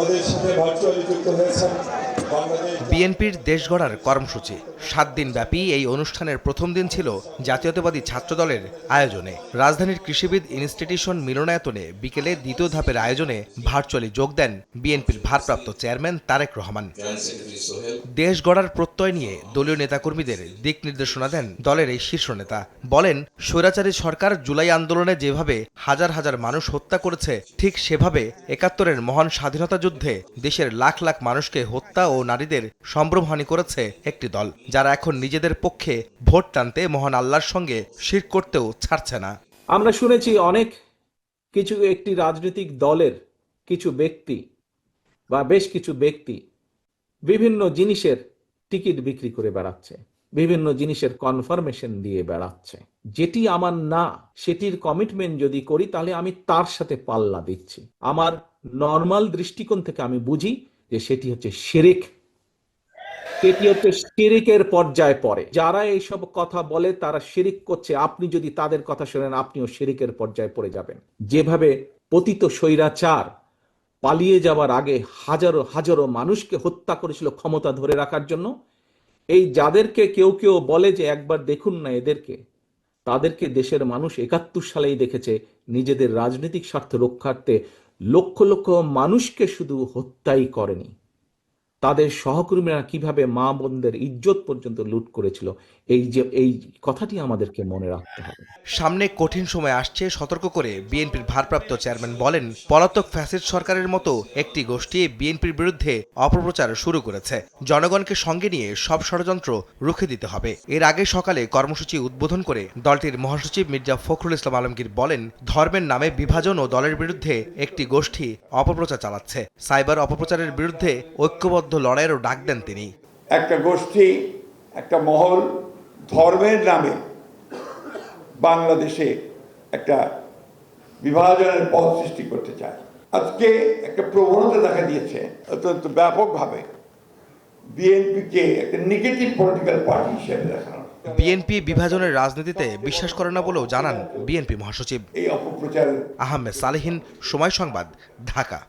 আমাদের সাথে ভার্চুয়ালি যুক্ত হয়েছেন বিএনপির দেশ গড়ার কর্মসূচি ৭ দিন ব্যাপী এই অনুষ্ঠানের প্রথম দিন ছিল জাতীয়তাবাদী ছাত্রদলের আয়োজনে। রাজধানীর কৃষিবিদ ইনস্টিটিউশন মিলনায়তনে বিকেলে দ্বিতীয় ধাপের আয়োজনে ভার্চুয়ালি যোগ দেন বিএনপির ভারপ্রাপ্ত চেয়ারম্যান তারেক রহমান। দেশ গড়ার প্রত্যয় নিয়ে দলীয় নেতাকর্মীদের দিক নির্দেশনা দেন দলের এই শীর্ষ নেতা। বলেন, স্বৈরাচারী সরকার জুলাই আন্দোলনে যেভাবে হাজার হাজার মানুষ হত্যা করেছে, ঠিক সেভাবে ৭১-এর মহান স্বাধীনতা যুদ্ধে দেশের লাখ লাখ মানুষকে হত্যা ও নারীদের সম্ভ্রমহানি করেছে একটি দল, যারা এখন নিজেদের পক্ষে ভোট টানতে মহান আল্লাহর সঙ্গে শিরক করতেও ছাড়ছে না। আমরা শুনেছি অনেক একটি রাজনৈতিক দলের কিছু ব্যক্তি বা বেশ কিছু ব্যক্তি বিভিন্ন জিনিসের টিকিট বিক্রি করে বেড়াচ্ছে, বিভিন্ন জিনিসের কনফার্মেশন দিয়ে বেড়াচ্ছে। যেটি আমার না, সেটির কমিটমেন্ট যদি করি তাহলে আমি তার সাথে পাল্লা দিচ্ছি। আমার নর্মাল দৃষ্টিকোণ থেকে আমি বুঝি যে সেটি হচ্ছে শিরক, সেটি হচ্ছে শিরকের পর্যায়ে পড়ে। যারা এইসব কথা বলে তারা শিরক করছে। আপনি যদি তাদের কথা শোনেন, আপনিও শিরকের পর্যায়ে পড়ে যাবেন। যেভাবে পতিত স্বৈরাচার পালিয়ে যাওয়ার আগে হাজারো হাজারো মানুষকে হত্যা করেছিল ক্ষমতা ধরে রাখার জন্য, এই যাদেরকে কেউ কেউ বলে যে একবার দেখুন না এদেরকে, তাদেরকে দেশের মানুষ ৭১ সালেই দেখেছে নিজেদের রাজনৈতিক স্বার্থ রক্ষার্থে লক্ষ লক্ষ মানুষকে শুধু হত্যাই করেনি, তাদের সহকর্মীরা কিভাবে মা বোনদের ইজ্জত পর্যন্ত লুট করেছিল। এই কথাটি আমাদেরকে মনে রাখতে হবে। সামনে কঠিন সময় আসছে সতর্ক করে বিএনপির ভারপ্রাপ্ত চেয়ারম্যান বলেন, পলাতক ফ্যাসিস্ট সরকারের মতো একটি গোষ্ঠী বিএনপির বিরুদ্ধে অপপ্রচার শুরু করেছে। জনগণকে সঙ্গে নিয়ে সব ষড়যন্ত্র রুখে দিতে হবে। এর আগে সকালে কর্মসূচি উদ্বোধন করে দলটির মহাসচিব মির্জা ফখরুল ইসলাম আলমগীর বলেন, ধর্মের নামে বিভাজন ও দলের বিরুদ্ধে একটি গোষ্ঠী অপপ্রচার চালাচ্ছে। সাইবার অপপ্রচারের বিরুদ্ধে ঐক্যবদ্ধ লড়াইয়েরও ডাক দেন তিনি। একটা গোষ্ঠী, একটা মহল ধর্মের নামে বাংলাদেশে একটা বিভাজনের পথ সৃষ্টি করতে চায়। আজকে একটা প্রবণতা দেখা দিয়েছে অত্যন্ত ব্যাপকভাবে বিএনপিকে একটা নেগেটিভ পলিটিক্যাল পার্টি হিসেবে দেখানো। বিএনপি বিভাজনের রাজনীতিতে বিশ্বাস করে না বলেও জানান বিএনপি মহাসচিব। এই অপপ্রচার। আহমেদ সালেহীন, সময় সংবাদ, ঢাকা।